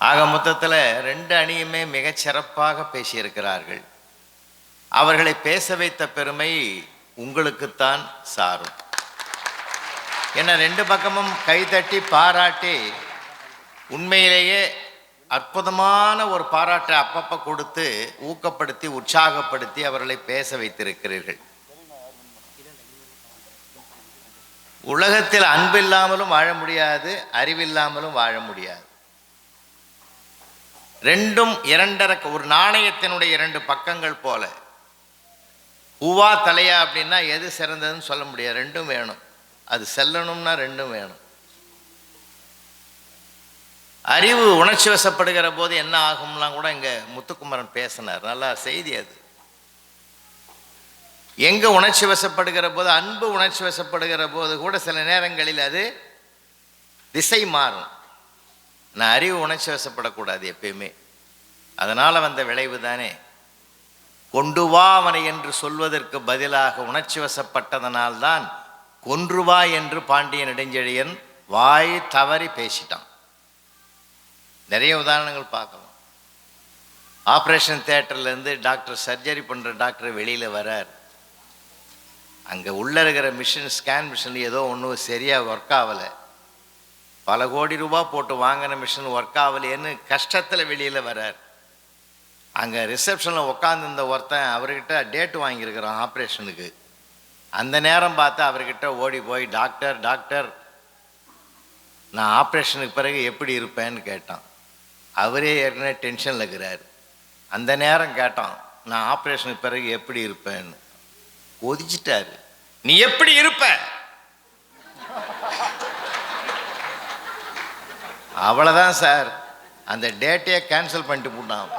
ஆக மொத்தத்தில் ரெண்டு அணியுமே மிகச் சிறப்பாக பேசியிருக்கிறார்கள். அவர்களை பேச வைத்த பெருமை உங்களுக்குத்தான் சாரும். ஏன்னா ரெண்டு பக்கமும் கைதட்டி பாராட்டி உண்மையிலேயே அற்புதமான ஒரு பாராட்டை அப்பப்போ கொடுத்து ஊக்கப்படுத்தி உற்சாகப்படுத்தி அவர்களை பேச வைத்திருக்கிறீர்கள். உலகத்தில் அன்பு இல்லாமலும் வாழ முடியாது, அறிவில்லாமலும் வாழ முடியாது. ரெண்டும் இரண்டரை, ஒரு நாணயத்தினுடைய இரண்டு பக்கங்கள் போல. பூவா தலையா அப்படின்னா எது சிறந்ததுன்னு சொல்ல முடியாது, ரெண்டும் வேணும். அது செல்லணும்னா ரெண்டும் வேணும். அறிவு உணர்ச்சி வசப்படுகிற போது என்ன ஆகும்லாம் கூட இங்கே முத்துக்குமரன் பேசினார், நல்லா செய்தி அது. எங்கே உணர்ச்சி வசப்படுகிற போது, அன்பு உணர்ச்சி வசப்படுகிற போது கூட சில நேரங்களில் அது திசை மாறும். நான் அறிவு உணர்ச்சி வசப்படக்கூடாது எப்பயுமே. அதனால் வந்த விளைவு தானே. கொண்டு வா அவனை என்று சொல்வதற்கு பதிலாக உணர்ச்சி வசப்பட்டதனால்தான் கொன்று வா என்று பாண்டிய நெடுஞ்செழியன் வாய் தவறி பேசிட்டான். நிறைய உதாரணங்கள் பார்க்கலாம். ஆப்ரேஷன் தியேட்டர்லேருந்து டாக்டர் சர்ஜரி பண்ணுற டாக்டர் வெளியில் வரார். அங்கே உள்ளே இருக்கிற மிஷின், ஸ்கேன் மிஷின் ஏதோ ஒன்றும் சரியாக ஒர்க் ஆகலை. பல கோடி ரூபா போட்டு வாங்கின மிஷின் ஒர்க் ஆகலையேன்னு கஷ்டத்தில் வெளியில் வரார். அங்கே ரிசப்ஷனில் உட்காந்துருந்த ஒருத்தன் அவர்கிட்ட டேட்டு வாங்கியிருக்கிறான் ஆப்ரேஷனுக்கு. அந்த நேரம் பார்த்து அவர்கிட்ட ஓடி போய் டாக்டர் டாக்டர் நான் ஆப்ரேஷனுக்கு பிறகு எப்படி இருப்பேன்னு கேட்டான். அவரே ஏற்கனவே டென்ஷனில் இருக்கிறார். அந்த நேரம் கேட்டான், நான் ஆப்ரேஷனுக்கு பிறகு எப்படி இருப்பேன்னு. கொதிச்சிட்டாரு. நீ எப்படி இருப்ப? அவ்வளோதான் சார், அந்த டேட்டையே கேன்சல் பண்ணிட்டு போட்டான்.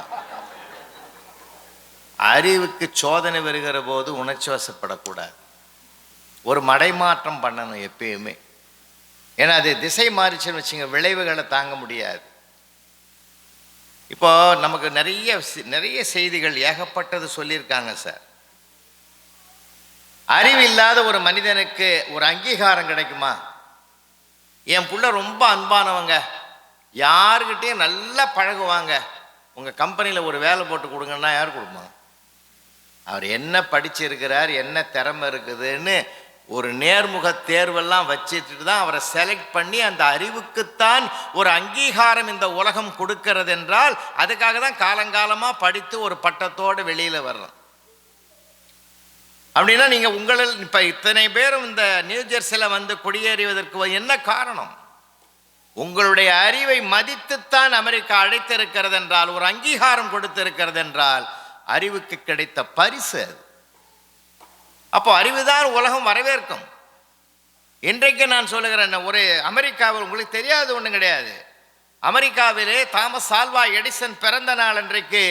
அறிவுக்கு சோதனை வருகிற போது உணர்ச்சி வசப்படக்கூடாது. ஒரு மடைமாற்றம் பண்ணணும் எப்பயுமே. ஏன்னா அது திசை மாறிச்சுன்னு வச்சுங்க, விளைவுகளை தாங்க முடியாது. இப்போ நமக்கு நிறைய செய்திகள் ஏகப்பட்டது சொல்லியிருக்காங்க சார். அறிவில்லாத ஒரு மனிதனுக்கு ஒரு அங்கீகாரம் கிடைக்குமா? என் புள்ள ரொம்ப அன்பானவங்க, யாருக்கிட்டையும் நல்லா பழகுவாங்க, உங்கள் கம்பெனியில் ஒரு வேலை போட்டு கொடுங்கன்னா யார் கொடுப்பா? அவர் என்ன படிச்சிருக்கிறார், என்ன திறமை இருக்குதுன்னு ஒரு நேர்முக தேர்வெல்லாம் வச்சுட்டு தான் அவரை செலக்ட் பண்ணி அந்த அறிவுக்குத்தான் ஒரு அங்கீகாரம் இந்த உலகம் கொடுக்கிறது என்றால் அதுக்காக தான் காலங்காலமாக படித்து ஒரு பட்டத்தோடு வெளியில் வர்றோம். அப்படின்னா நீங்கள் உங்களில் இப்போ இத்தனை பேரும் இந்த நியூ ஜெர்சியில் வந்து குடியேறுவதற்கு என்ன காரணம்? உங்களுடைய அறிவை மதித்துத்தான் அமெரிக்கா அழைத்திருக்கிறது என்றால், ஒரு அங்கீகாரம் கொடுத்திருக்கிறது என்றால் அறிவுக்கு கிடைத்த பரிசு. அப்போ அறிவுதான் உலகம் வரவேற்கும். இன்றைக்கு நான் சொல்லுகிறேன், ஒரு அமெரிக்காவில் உங்களுக்கு தெரியாது ஒன்றும் கிடையாது. அமெரிக்காவிலே தாமஸ் ஆல்வா எடிசன் பிறந்த நாள் அன்றைக்கு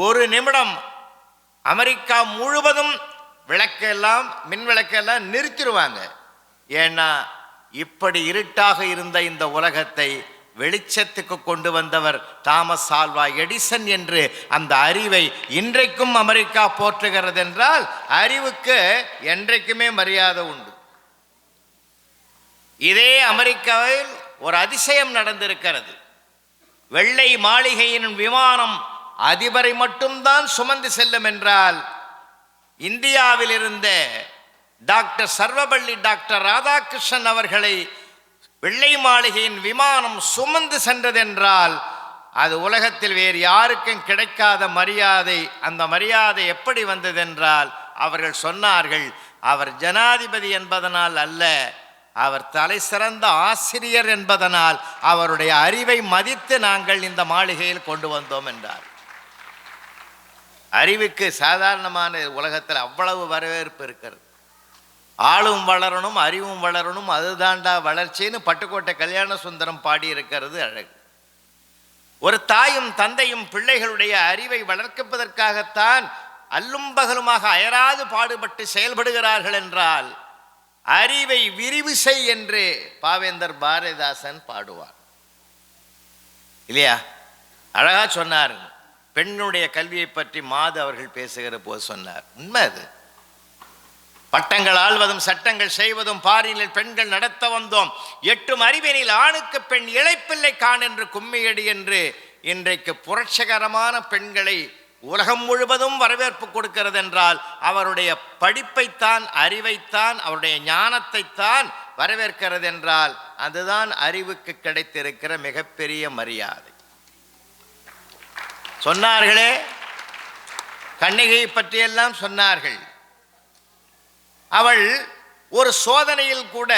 ஒரு நிமிடம் அமெரிக்கா முழுவதும் விளக்கெல்லாம், மின் விளக்கெல்லாம் நிறுத்திடுவாங்க. ஏன்னா இப்படி இருட்டாக இருந்த இந்த உலகத்தை வெளிச்சத்துக்கு கொண்டு வந்தவர் தாமஸ் ஆல்வா எடிசன் என்று அந்த அறிவை இன்றைக்கும் அமெரிக்கா போற்றுகிறது என்றால் அறிவுக்கு என்றைக்குமே மரியாதை உண்டு. இதே அமெரிக்காவில் ஒரு அதிசயம் நடந்திருக்கிறது. வெள்ளை மாளிகையின் விமானம் அதிபரை மட்டும்தான் சுமந்து செல்லும் என்றால், இந்தியாவில் இருந்த டாக்டர் சர்வபள்ளி டாக்டர் ராதாகிருஷ்ணன் அவர்களை வெள்ளை மாளிகையின் விமானம் சுமந்து சென்றதென்றால் அது உலகத்தில் வேறு யாருக்கும் கிடைக்காத மரியாதை. அந்த மரியாதை எப்படி வந்ததென்றால், அவர்கள் சொன்னார்கள், அவர் ஜனாதிபதி என்பதனால் அல்ல, அவர் தலை சிறந்த ஆசிரியர் என்பதனால் அவருடைய அறிவை மதித்து நாங்கள் இந்த மாளிகையில் கொண்டு வந்தோம் என்றார். அறிவுக்கு சாதாரணமான உலகத்தில் அவ்வளவு வரவேற்பு இருக்கிறது. ஆளும் வளரணும், அறிவும் வளரணும், அதுதாண்டா வளர்ச்சின்னு பட்டுக்கோட்டை கல்யாண சுந்தரம் பாடியிருக்கிறது அழகு. ஒரு தாயும் தந்தையும் பிள்ளைகளுடைய அறிவை வளர்ப்பதற்காகத்தான் அல்லும் பகலுமாக அயராது பாடுபட்டு செயல்படுகிறார்கள் என்றால் அறிவை விரிவு செய் என்று பாவேந்தர் பாரதிதாசன் பாடுவார் இல்லையா? அழகா சொன்னார். பெண்ணுடைய கல்வியை பற்றி மாது அவர்கள் பேசுகிற போது சொன்னார். உண்மை அது. பட்டங்கள் ஆள்வதும் சட்டங்கள் செய்வதும் பாரினில் பெண்கள் நடத்த வந்தோம், எட்டும் அறிவினில் ஆணுக்கு பெண் இளைப்பில்லை காண் என்று கும்மியடி என்று இன்றைக்கு புரட்சிகரமான பெண்களை உலகம் முழுவதும் வரவேற்பு கொடுக்கிறது என்றால் அவருடைய படிப்பைத்தான், அறிவைத்தான், அவருடைய ஞானத்தைத்தான் வரவேற்கிறது என்றால் அதுதான் அறிவுக்கு கிடைத்திருக்கிற மிகப்பெரிய மரியாதை. சொன்னார்களே, கண்ணகியை பற்றியெல்லாம் சொன்னார்கள். அவள் ஒரு சோதனையில் கூட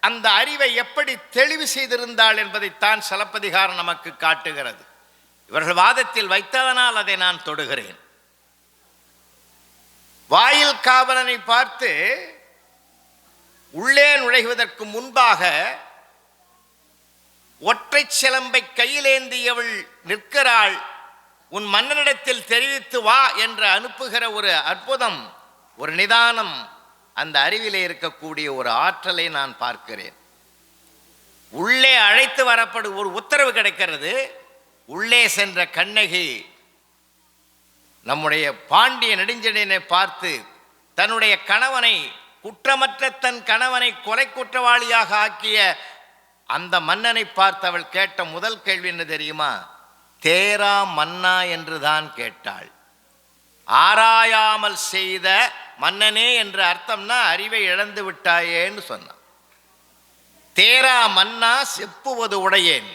அந்த அறிவை எப்படி தெளிவு செய்திருந்தாள் என்பதைத்தான் சிலப்பதிகாரம் நமக்கு காட்டுகிறது. இவர்கள் வாதத்தில் வைத்ததனால் அதை நான் தொடுகிறேன். வாயில் காவலனை பார்த்து உள்ளே நுழைவதற்கு முன்பாக ஒற்றை சிலம்பை கையிலேந்தியவள் நிற்கிறாள், உன் மன்னனிடத்தில் தெரிவித்து வா என்று அனுப்புகிற ஒரு அற்புதம், ஒரு நிதானம், அந்த அறிவிலே இருக்கக்கூடிய ஒரு ஆற்றலை நான் பார்க்கிறேன். உள்ளே அழைத்து வரப்படும் ஒரு உத்தரவு கிடைக்கிறது. உள்ளே சென்ற கண்ணகி நம்முடைய பாண்டிய நெடுஞ்செழியனை பார்த்து தன்னுடைய கணவனை, குற்றமற்ற தன் கணவனை கொலை குற்றவாளியாக ஆக்கிய அந்த மன்னனை பார்த்து அவள் கேட்ட முதல் கேள்வி என்ன தெரியுமா? தேரா மன்னா என்று தான் கேட்டாள். ஆராயாமல் செய்த மன்னனே என்று அர்த்தம்னா அறிவை இழந்து விட்டாயேன்னு சொன்னான். தேரா மன்னா செப்புவது உடையேன்,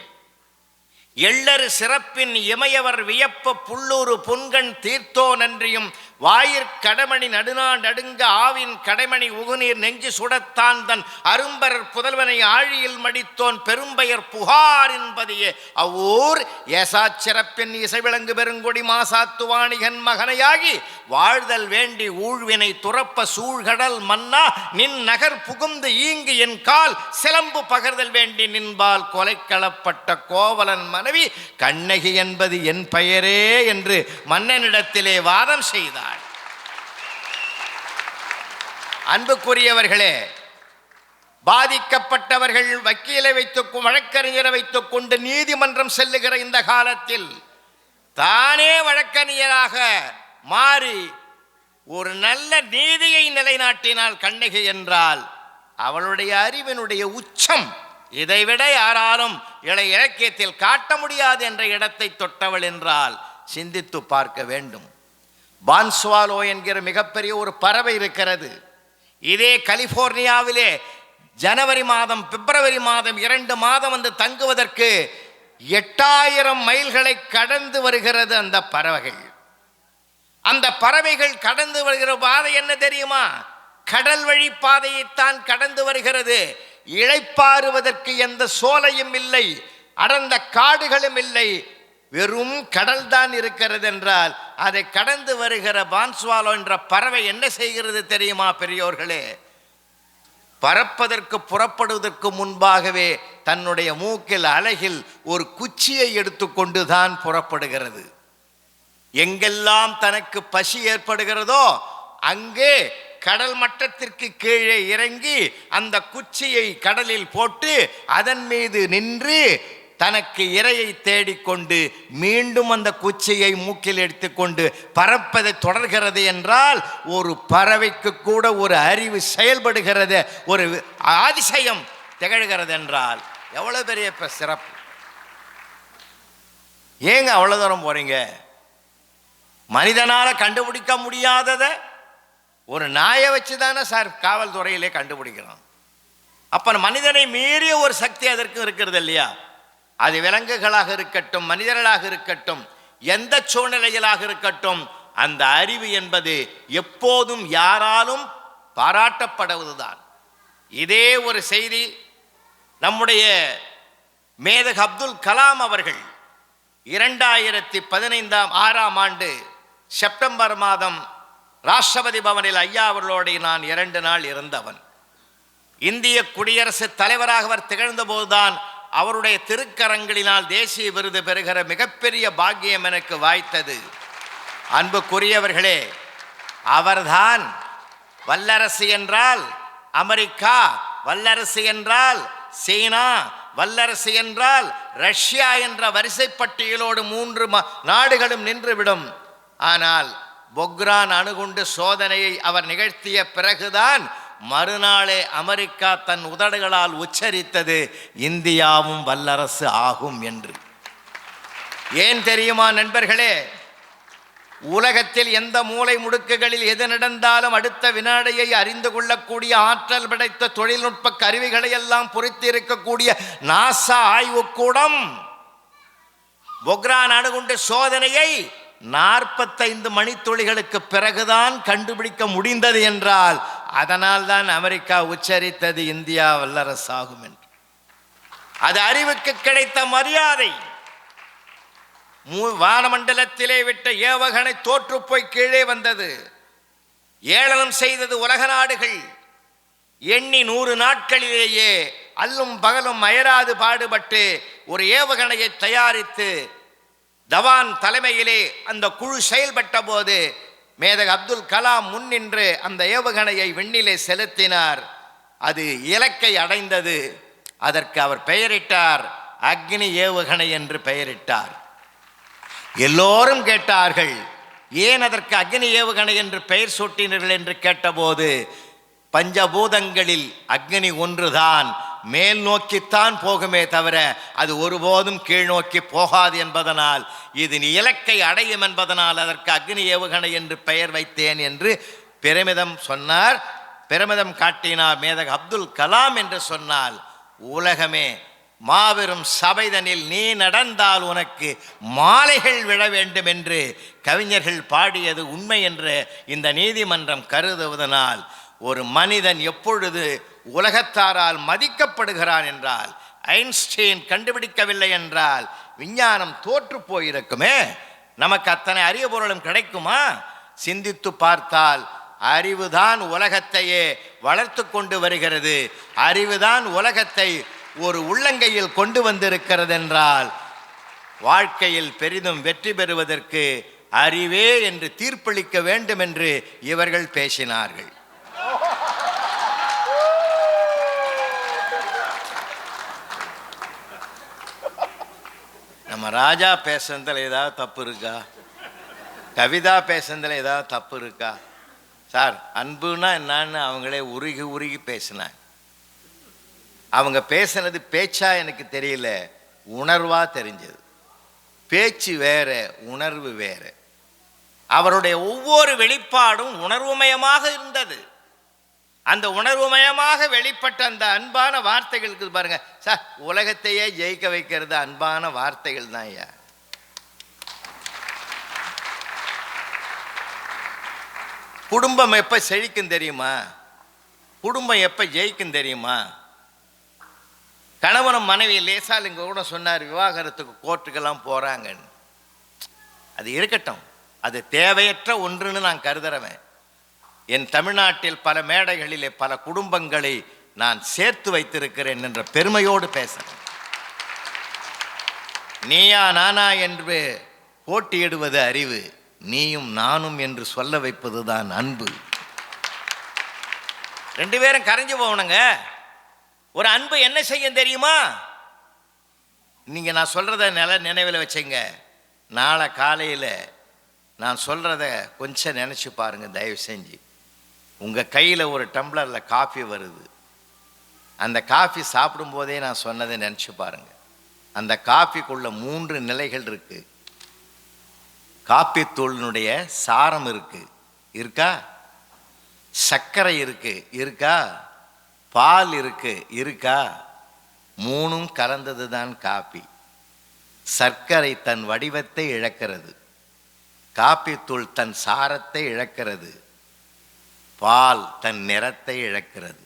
எள்ளரு சிறப்பின் இமையவர் வியப்ப புல்லூரு புன்கண் தீர்த்தோ நன்றியும் வாயிற் கடமணி நடுநாள் நடுங்க ஆவின் கடைமணி உகுநீர் நெஞ்சு சுடத்தான் தன் அரும்பர் புதல்வனை ஆழியில் மடித்தோன் பெரும்பெயர் புகார் என்பதையே அவ்வூர் ஏசாச் சிறப்பின் இசைவிளங்கு பெருங்கொடி மாசாத்துவாணிகன் மகனையாகி வாழ்தல் வேண்டி ஊழ்வினை துறப்ப சூழ்கடல் மன்னா நின் நகர் புகுந்து ஈங்கு என் கால் சிலம்பு பகர்தல் வேண்டி நின்பால் கொலைக்களப்பட்ட கோவலன் மனைவி கண்ணகி என்பது என் பெயரே என்று மன்னனிடத்திலே வாதம் செய்தார். அன்புக்குரியவர்களே, பாதிக்கப்பட்டவர்கள் வக்கீலை வழக்கறிஞரை வைத்துக் கொண்டு நீதிமன்றம் செல்லுகிற இந்த காலத்தில் தானே வழக்கறிஞராக மாறி ஒரு நல்ல நீதியை நிலைநாட்டினால் கண்ணகி என்றால் அவளுடைய அறிவினுடைய உச்சம் இதைவிட யாராலும் இலக்கியத்தில் காட்ட முடியாது என்ற இடத்தை தொட்டவள் என்றால் சிந்தித்து பார்க்க வேண்டும். பான்ஸ்வாலோ என்கிற மிகப்பெரிய ஒரு பறவை இருக்கிறது. இதே கலிபோர்னியாவிலே ஜனவரி மாதம், பிப்ரவரி மாதம் 2 மாதம் வந்து தங்குவதற்கு 8000 மைல்களை கடந்து வருகிறது அந்த பறவைகள். அந்த பறவைகள் கடந்து வருகிற பாதை என்ன தெரியுமா? கடல் வழி பாதையைத்தான் கடந்து வருகிறது. இளைப்பாறுவதற்கு எந்த சோலையும் இல்லை, அடர்ந்த காடுகளும் இல்லை, வெறும் கடல் தான் இருக்கிறது என்றால் அதை கடந்து வருகிற பான்ஸ்வாலோ என்ற பறவை என்ன செய்கிறது தெரியுமா பெரியோர்களே? பறப்பதற்கு புறப்படுவதற்கு முன்பாகவே தன்னுடைய மூக்கில் அலகில் ஒரு குச்சியை எடுத்துக்கொண்டு தான் புறப்படுகிறது. எங்கெல்லாம் தனக்கு பசி ஏற்படுகிறதோ அங்கே கடல் மட்டத்திற்கு கீழே இறங்கி அந்த குச்சியை கடலில் போட்டு அதன் மீது நின்று தனக்கு இரையை தேடிக்கொண்டு மீண்டும் அந்த குச்சியை மூக்கில் எடுத்துக்கொண்டு பறப்பதை தொடர்கிறது என்றால் ஒரு பறவைக்கு கூட ஒரு அறிவு செயல்படுகிறது, ஒரு அதிசயம் திகழ்கிறது என்றால் எவ்வளவு பெரிய சிறப்பு. ஏங்க அவ்வளவு தூரம் போறீங்க? மனிதனால கண்டுபிடிக்க முடியாததை ஒரு நாயை வச்சு தானே சார் காவல்துறையிலே கண்டுபிடிக்கிறோம். அப்ப மனிதனை மீறிய ஒரு சக்தி அதற்கு இருக்கிறது இல்லையா? அது விலங்குகளாக இருக்கட்டும், மனிதர்களாக இருக்கட்டும், எந்த சூழ்நிலைகளாக இருக்கட்டும், அந்த அறிவு என்பது எப்போதும் யாராலும் பாராட்டப்படுவதுதான். இதே ஒரு செய்தி நம்முடைய மேதகு அப்துல் கலாம் அவர்கள் 2015ஆம் ஆண்டு செப்டம்பர் மாதம் ராஷ்டிரபதி பவனில் ஐயா அவர்களோடு நான் 2 நாள் இருந்தவன். இந்திய குடியரசுத் தலைவராக அவர் திகழ்ந்த போதுதான் அவருடைய திருக்கரங்களினால் தேசிய விருது பெறுகிற மிகப்பெரிய பாக்கியம் எனக்கு வாய்த்தது. அன்புக்குரியவர்களே, அவர்தான் வல்லரசு என்றால் அமெரிக்கா, வல்லரசு என்றால் சீனா, வல்லரசு என்றால் ரஷ்யா என்ற வரிசை பட்டியலோடு 3 நாடுகளும் நின்றுவிடும். ஆனால் பொக்ரான் அணுகுண்டு சோதனையை அவர் நிகழ்த்திய பிறகுதான் மறுநாளே அமெரிக்கா தன் உதடுகளால் உச்சரித்தது இந்தியாவும் வல்லரசு ஆகும் என்று. ஏன் தெரியுமா நண்பர்களே? உலகத்தில் எந்த மூலை முடுக்குகளில் எது நடந்தாலும் அடுத்த வினாடியை அறிந்து கொள்ளக்கூடிய ஆற்றல் படைத்த தொழில்நுட்ப கருவிகளை எல்லாம் பொறித்திருக்கக்கூடிய நாசா ஆய்வுக்கூடம் பொக்ரான் அணுகுண்டு சோதனையை 45 மணித்துளிகளுக்கு பிறகுதான் கண்டுபிடிக்க முடிந்தது என்றால் அதனால் தான் அமெரிக்கா உச்சரித்தது இந்தியா வல்லரசாகும் என்று. அது அறிவுக்கு கிடைத்த மரியாதை. வானமண்டலத்திலே விட்ட ஏவகணை தோற்று போய் கீழே வந்தது. ஏளனம் செய்தது உலக நாடுகள். எண்ணி 100 நாட்களிலேயே அல்லும் பகலும் அயராது பாடுபட்டு ஒரு ஏவுகணையை தயாரித்து தவான் தலைமையிலே அந்த குழு செயல்பட்ட போது மேதக அப்துல் கலாம் முன்னின்று அந்த ஏவுகணையை விண்ணிலே செலுத்தினார். அது இலக்கை அடைந்தது. அதற்கு அவர் பெயரிட்டார் அக்னி ஏவுகணை என்று பெயரிட்டார். எல்லோரும் கேட்டார்கள், ஏன் அதற்கு அக்னி ஏவுகணை என்று பெயர் சூட்டினீர்கள் என்று கேட்டபோது, பஞ்சபூதங்களில் அக்னி ஒன்றுதான் மேல் நோக்கித்தான் போகுமே தவிர அது ஒருபோதும் கீழ் நோக்கி போகாது என்பதனால் இது இலக்கை அடையும் என்பதனால் அதற்கு அக்னி ஏவுகணை என்று பெயர் வைத்தேன் என்று பெருமிதம் சொன்னார். பெருமிதம் காட்டினார் மேதக அப்துல் கலாம் என்று சொன்னால் உலகமே மாபெரும் சபைதனில் நீ நடந்தால் உனக்கு மாலைகள் விழ வேண்டும் என்று கவிஞர்கள் பாடியது உண்மை என்று இந்த நீதிமன்றம் கருதுவதனால் ஒரு மனிதன் எப்பொழுது உலகத்தாரால் மதிக்கப்படுகிறான் என்றால், ஐன்ஸ்டீன் கண்டுபிடிக்கவில்லை என்றால் விஞ்ஞானம் தோற்று போயிருக்குமே. நமக்கு அத்தனை அறிவு பொருளும் கிடைக்குமா? சிந்தித்து பார்த்தால் அறிவுதான் உலகத்தையே வளர்த்து கொண்டு வருகிறது. அறிவுதான் உலகத்தை ஒரு உள்ளங்கையில் கொண்டு வந்திருக்கிறது என்றால் வாழ்க்கையில் பெரிதும் வெற்றி பெறுவதற்கு அறிவே என்று தீர்ப்பளிக்க வேண்டும் என்று இவர்கள் பேசினார்கள். நம்ம ராஜா பேசுறதுல ஏதாவது தப்பு இருக்கா? கவிதா பேசுறதுல ஏதாவது தப்பு இருக்கா? சார், அன்புனா என்னன்னு அவங்களே உருகி உருகி பேசினாங்க. அவங்க பேசினது பேச்சா எனக்கு தெரியல, உணர்வா தெரிஞ்சது. பேச்சு வேற, உணர்வு வேற. அவருடைய ஒவ்வொரு வெளிப்பாடும் உணர்வுமயமாக இருந்தது. அந்த உணர்வுமயமாக வெளிப்பட்ட அந்த அன்பான வார்த்தைகளுக்கு பாருங்க சார், உலகத்தையே ஜெயிக்க வைக்கிறது அன்பான வார்த்தைகள் தான். ஐயா, குடும்பம் எப்ப செழிக்கும் தெரியுமா? குடும்பம் எப்ப ஜெயிக்கும் தெரியுமா? கணவனும் மனைவி லேசால் இங்க கூட சொன்னார், விவாகரத்துக்கு கோர்ட்டுக்கெல்லாம் போறாங்கன்னு. அது இருக்கட்டும், அது தேவையற்ற ஒன்றுன்னு நான் கருதுறவன். என் தமிழ்நாட்டில் பல மேடைகளிலே பல குடும்பங்களை நான் சேர்த்து வைத்திருக்கிறேன் என்ற பெருமையோடு பேசுறேன். நீயா நானா என்று போட்டியிடுவது அறிவு, நீயும் நானும் என்று சொல்ல வைப்பதுதான் அன்பு. 2 பேரும் கரைஞ்சு போகணுங்க. ஒரு அன்பு என்ன செய்யும் தெரியுமா? நீங்க நான் சொல்றத நினைவில் வச்சுங்க. நாளை காலையில் நான் சொல்றத கொஞ்சம் நினைச்சு பாருங்க தயவு செஞ்சு. உங்க கையில் ஒரு டம்ளரில் காஃபி வருது. அந்த காஃபி சாப்பிடும் போதே நான் சொன்னதை நினைச்சு பாருங்க. அந்த காஃபிக்குள்ள 3 நிலைகள் இருக்கு. காப்பி தூளினுடைய சாரம் இருக்கு, இருக்கா? சர்க்கரை இருக்கு, இருக்கா? பால் இருக்கு, இருக்கா? 3ம் கலந்தது தான் காப்பி. சர்க்கரை தன் வடிவத்தை இழக்கிறது, காப்பி தூள் தன் சாரத்தை இழக்கிறது, பால் தன் நிறத்தை இழக்கிறது.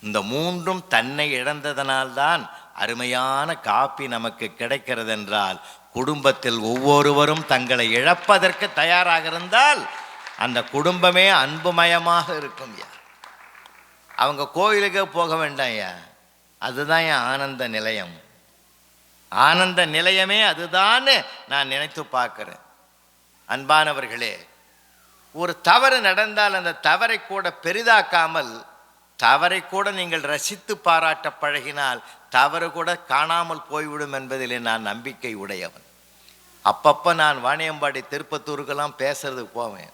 இந்த 3ம் தன்னை இழந்ததனால்தான் அருமையான காப்பி நமக்கு கிடைக்கிறது என்றால், குடும்பத்தில் ஒவ்வொருவரும் தங்களை இழப்பதற்கு தயாராக இருந்தால் அந்த குடும்பமே அன்புமயமாக இருக்கும். அவங்க கோயிலுக்கே போக வேண்டாம் ஐயா, அதுதான் என் ஆனந்த நிலையம். ஆனந்த நிலையமே அதுதான் நான் நினைத்து பார்க்கிறேன். அன்பானவர்களே, ஒரு தவறு நடந்தால் அந்த தவறை கூட பெரிதாக்காமல், தவறை கூட நீங்கள் ரசித்து பாராட்ட பழகினால் தவறு கூட காணாமல் போய்விடும் என்பதிலே நான் நம்பிக்கை உடையவன். அப்பப்போ நான் வாணியம்பாடி திருப்பத்தூருக்கெல்லாம் பேசுறதுக்கு போவேன்.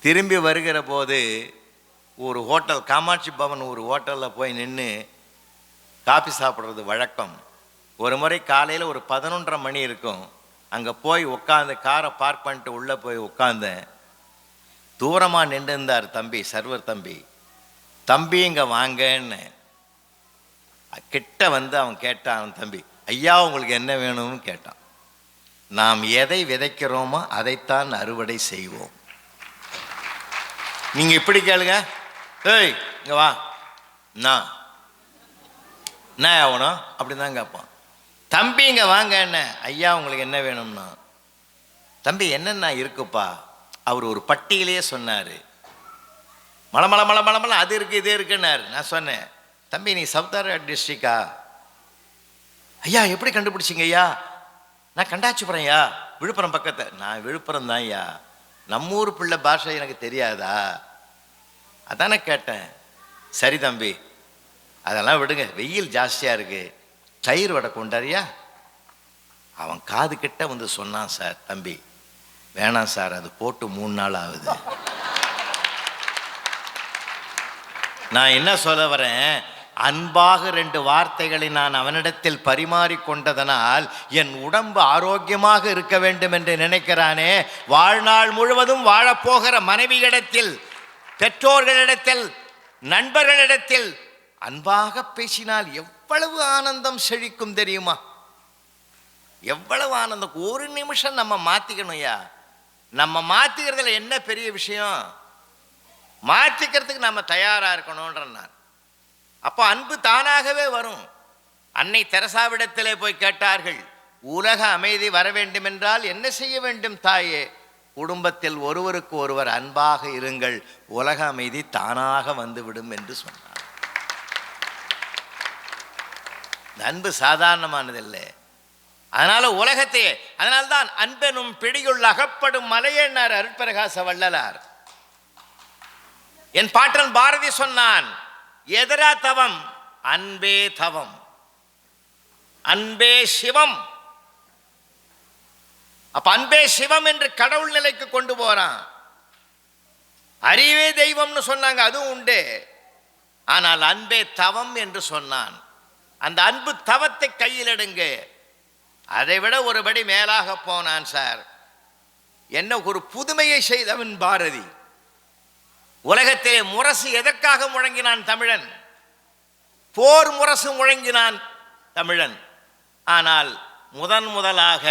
திரும்பி வருகிற போது ஒரு ஹோட்டல், காமாட்சி பவன் ஒரு ஹோட்டலில் போய் நின்று காபி சாப்பிட்றது வழக்கம். ஒரு முறை காலையில் ஒரு 11:30 மணி இருக்கும். அங்கே போய் உட்காந்து காரை பார்க் பண்ணிட்டு உள்ளே போய் உட்காந்தேன். தூரமாக நின்று இருந்தார் தம்பி, சர்வர் தம்பி. தம்பி இங்கே வாங்கன்னு கிட்ட வந்து அவன் கேட்டான். தம்பி, ஐயா உங்களுக்கு என்ன வேணும்னு கேட்டான். நாம் எதை விதைக்கிறோமோ அதைத்தான் அறுவடை செய்வோம். நீங்க இப்படி கேளுங்க, ஏய் இங்க வா, என்ன ஆகணும் அப்படின்னு தான் கேட்பான். தம்பி இங்க வாங்க, என்ன ஐயா உங்களுக்கு என்ன வேணும்னா, தம்பி என்னென்ன இருக்குப்பா. அவர் ஒரு பட்டியலையே சொன்னார். மலை மலை மலை மலை அது இருக்கு இது இருக்குன்னாரு. நான் சொன்னேன், தம்பி நீ சவுத்தார் டிஸ்ட்ரிக்டா? ஐயா எப்படி கண்டுபிடிச்சிங்க ஐயா? நான் கண்டாச்சிபுரம் ஐயா, விழுப்புரம் பக்கத்தை. நான் விழுப்புரம் தான் ஐயா, நம்ம ஊர் பிள்ளை பாஷை எனக்கு தெரியாதா? அதானே கேட்டேன். சரி தம்பி அதெல்லாம் விடுங்க, வெயில் ஜாஸ்தியாக இருக்கு, தயிர் வடை கொண்டாரியா? அவன் காது கிட்ட வந்து சொன்னான், சார் தம்பி வேணாம் சார், அது போட்டு 3 நாள் ஆகுது. நான் என்ன சொல்ல வரேன், அன்பாக 2 வார்த்தைகளை நான் அவனிடத்தில் பரிமாறிக்கொண்டதனால் என் உடம்பு ஆரோக்கியமாக இருக்க வேண்டும் என்று நினைக்கிறானே. வாழ்நாள் முழுவதும் வாழப்போகிற மனைவியிடத்தில், பெற்றோர்களிடத்தில், நண்பர்களிடத்தில் அன்பாக பேசினால் எவ்வளவு ஆனந்தம் செழிக்கும் தெரியுமா? எவ்வளவு ஆனந்தம். ஒரு நிமிஷம் நம்ம மாத்திக்கணும்யா. நம்ம மாத்திக்கிறதுல என்ன பெரிய விஷயம்? மாத்திக்கிறதுக்கு நம்ம தயாரா இருக்கணும்ன்ற நான். அப்போ அன்பு தானாகவே வரும். அன்னை தெரசாவிடத்திலே போய் கேட்டார்கள், உலக அமைதி வர வேண்டும் என்றால் என்ன செய்ய வேண்டும் தாயே? குடும்பத்தில் ஒருவருக்கு ஒருவர் அன்பாக இருங்கள், உலக அமைதி தானாக வந்துவிடும் என்று சொன்னார். அன்பு சாதாரணமானதில்லை. அதனால உலகத்தையே, அதனால்தான் அன்பெனும் பிடியுள் அகப்படும் மலையேன்னார் அருட்பிரகாச வள்ளலார். என் பாட்டன் பாரதி சொன்னான், எதரா தவம்? அன்பே தவம், அன்பே சிவம். அப்ப அன்பே சிவம் என்று கடவுள் நிலைக்கு கொண்டு போறான். அறிவே தெய்வம்னு சொன்னாங்க, அதுவும் உண்டு. ஆனால் அன்பே தவம் என்று சொன்னான். அந்த அன்பு தவத்தை கையில் எடுங்க. அதை விட ஒருபடி மேலாக போனான் சார். என்ன ஒரு புதுமையை செய்தவன் பாரதி. உலகத்திலே முரசு எதற்காக முழங்கினான் தமிழன்? போர் முரசு முழங்கினான் தமிழன். ஆனால் முதலாக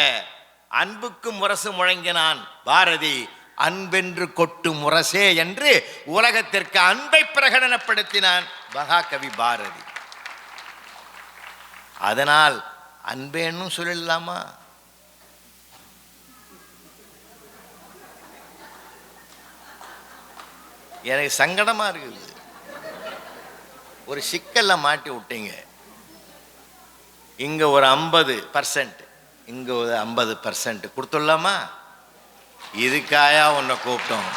அன்புக்கு முரசு முழங்கினான் பாரதி. அன்பென்று கொட்டு முரசே என்று உலகத்திற்கு அன்பை பிரகடனப்படுத்தினான் மகாகவி பாரதி. அதனால் அன்பேன்னு சொல்லலாமா? எனக்கு சங்கடமா இருக்குது. ஒரு சிக்கல்ல மாட்டி விட்டீங்க. இங்க ஒரு 50%, இங்க ஒரு 50% கொடுத்துடலாமா? இதுக்காயா உன்னை கூப்பிட்டோம்,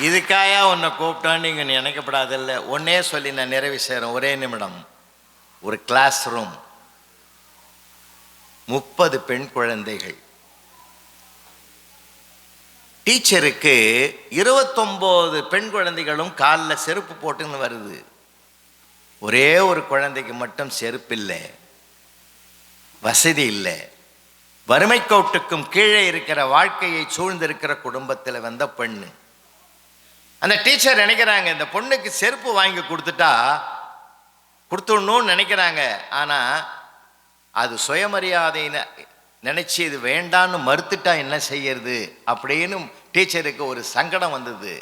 இதுக்காயா உன்னை கூப்பிட்டோம் நீங்க நினைக்கப்படாதில்ல. ஒன்னே சொல்லி நான் நிறைவு செய்றேன், ஒரே நிமிடம். ஒரு கிளாஸ் ரூம், 30 பெண் குழந்தைகள். டீச்சருக்கு 29 பெண் குழந்தைகளும் காலில் செருப்பு போட்டுன்னு வருது. ஒரே ஒரு குழந்தைக்கு மட்டும் செருப்பு இல்லை, வசதி இல்லை. வறுமை கோட்டுக்கும் கீழே இருக்கிற வாழ்க்கையை சூழ்ந்திருக்கிற குடும்பத்தில் வந்த பெண்ணு. அந்த டீச்சர் நினைக்கிறாங்க, இந்த பொண்ணுக்கு செருப்பு வாங்கி கொடுத்துடணும்னு நினைக்கிறாங்க. ஆனால் அது சுயமரியாதை நினைச்சு இது வேண்டான்னு மறுத்துட்டா என்ன செய்யறது அப்படின்னு டீச்சருக்கு ஒரு சங்கடம் வந்தது.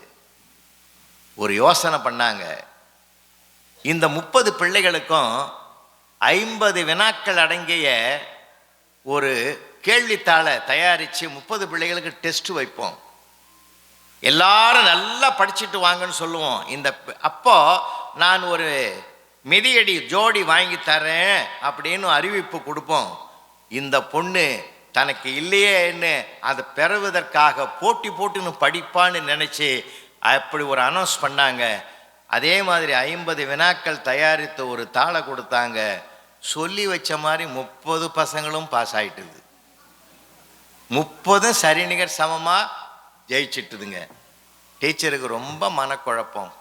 ஒரு யோசனை பண்ணாங்க. இந்த 30 பிள்ளைகளுக்கும் 50 வினாக்கள் அடங்கிய ஒரு கேள்வித்தாளை தயாரித்து 30 பிள்ளைகளுக்கு டெஸ்ட் வைப்போம். எல்லாரும் நல்லா படிச்சுட்டு வாங்கன்னு சொல்லுவோம். அப்போ நான் ஒரு மிதியடி ஜோடி வாங்கி தரேன் அப்படின்னு அறிவிப்பு கொடுப்போம். இந்த பொண்ணு தனக்கு இல்லையேன்னு அதை பெறுவதற்காக போட்டுன்னு படிப்பான்னு நினைச்சு அப்படி ஒரு அனௌன்ஸ் பண்ணாங்க. அதே மாதிரி 50 வினாக்கள் தயாரித்து ஒரு தாளை கொடுத்தாங்க. சொல்லி வச்ச மாதிரி 30 பசங்களும் பாஸ் ஆயிட்டுது. 30 சரிநிகர் சமமாக ஜெயிச்சிட்டுதுங்க. டீச்சருக்கு ரொம்ப மனக்குழப்பம்.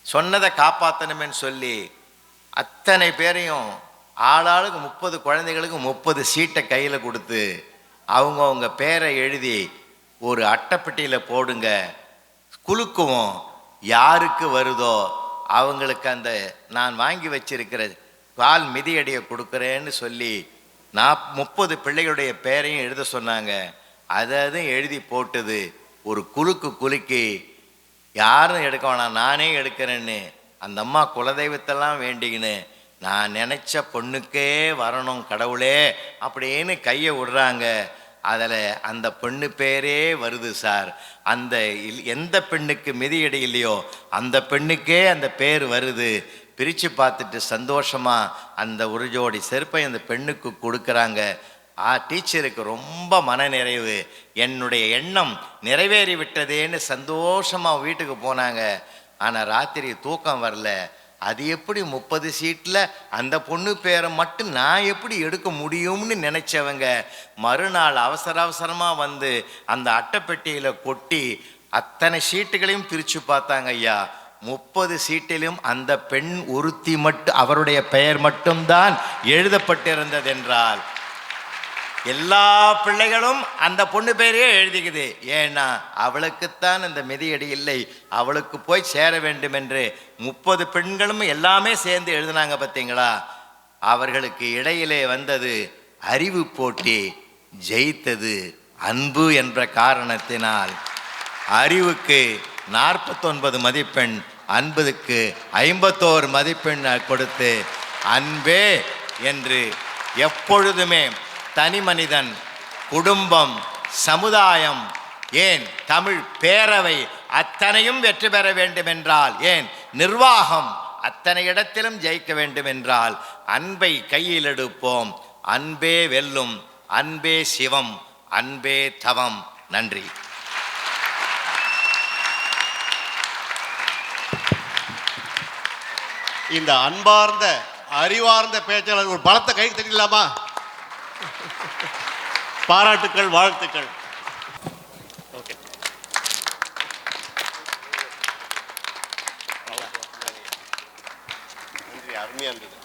சொன்னதை காப்பாற்றணுமேன்னு சொல்லி அத்தனை பேரையும் ஆளாளுக்கு 30 குழந்தைகளுக்கு 30 சீட்டை கையில் கொடுத்து அவங்க பேரை எழுதி ஒரு அட்டைப்பெட்டியில் போடுங்க, குலுக்குவோம், யாருக்கு வருதோ அவங்களுக்கு அந்த நான் வாங்கி வச்சிருக்கிற பால் மிதியடியை கொடுக்குறேன்னு சொல்லி 30 பிள்ளைகளுடைய பேரையும் எழுத சொன்னாங்க. அதை எழுதி போட்டது. ஒரு குலுக்கி யாரும் எடுக்க வேணாம், நானே எடுக்கிறேன்னு அந்த அம்மா குலதெய்வத்தெல்லாம் வேண்டிக்கின்னு நான் நினச்ச பொண்ணுக்கே வரணும் கடவுளே அப்படின்னு கையை விடுறாங்க. அதில் அந்த பெண்ணு பேரே வருது சார். அந்த எந்த பெண்ணுக்கு மிதியடி இல்லையோ அந்த பெண்ணுக்கே அந்த பேர் வருது. பிரித்து பார்த்துட்டு சந்தோஷமாக அந்த ஒரு ஜோடி செருப்பை அந்த பெண்ணுக்கு கொடுக்குறாங்க. டீச்சருக்கு ரொம்ப மனநிறைவு, என்னுடைய எண்ணம் நிறைவேறி விட்டதேன்னு சந்தோஷமாக வீட்டுக்கு போனாங்க. ஆனால் ராத்திரி தூக்கம் வரல. அது எப்படி 30 சீட்டில் அந்த பொண்ணு பேரை மட்டும் நான் எப்படி எடுக்க முடியும்னு நினச்சவங்க மறுநாள் அவசரமாக வந்து அந்த அட்டைப்பெட்டியில் கொட்டி அத்தனை சீட்டுகளையும் பிரித்து பார்த்தாங்க. ஐயா, 30 சீட்டிலும் அந்த பெண் ஒருத்தி மட்டும் அவருடைய பெயர் மட்டும்தான் எழுதப்பட்டிருந்தது என்றால் எல்லா பிள்ளைகளும் அந்த பொண்ணு பேரையே எழுதிக்குது. ஏன்னா அவளுக்குத்தான் இந்த மிதியடி இல்லை, அவளுக்கு போய் சேர வேண்டும் என்று 30 பெண்களும் எல்லாமே சேர்ந்து எழுதினாங்க. பார்த்தீங்களா? அவர்களுக்கு இடையிலே வந்தது அறிவு போட்டி, ஜெயித்தது அன்பு என்ற காரணத்தினால் அறிவுக்கு 49 மதிப்பெண், அன்புக்கு 51 மதிப்பெண் கொடுத்து அன்பே என்று எப்பொழுதுமே தனி மனிதன், குடும்பம், சமுதாயம், ஏன் தமிழ் பேரவை அத்தனையும் வெற்றி பெற வேண்டும் என்றால், ஏன் நிர்வாகம் அத்தனை இடத்திலும் ஜெயிக்க வேண்டும் என்றால் அன்பை கையில் எடுப்போம். அன்பே வெல்லும், அன்பே சிவம், அன்பே தவம். நன்றி. இந்த அன்பார்ந்த அறிவார்ந்த பேச்சாளர் ஒரு பலத்தை கை தட்டிடலாமா? பாராட்டுக்கள், வாழ்த்துக்கள். ஓகே, அருமையா இருந்தது.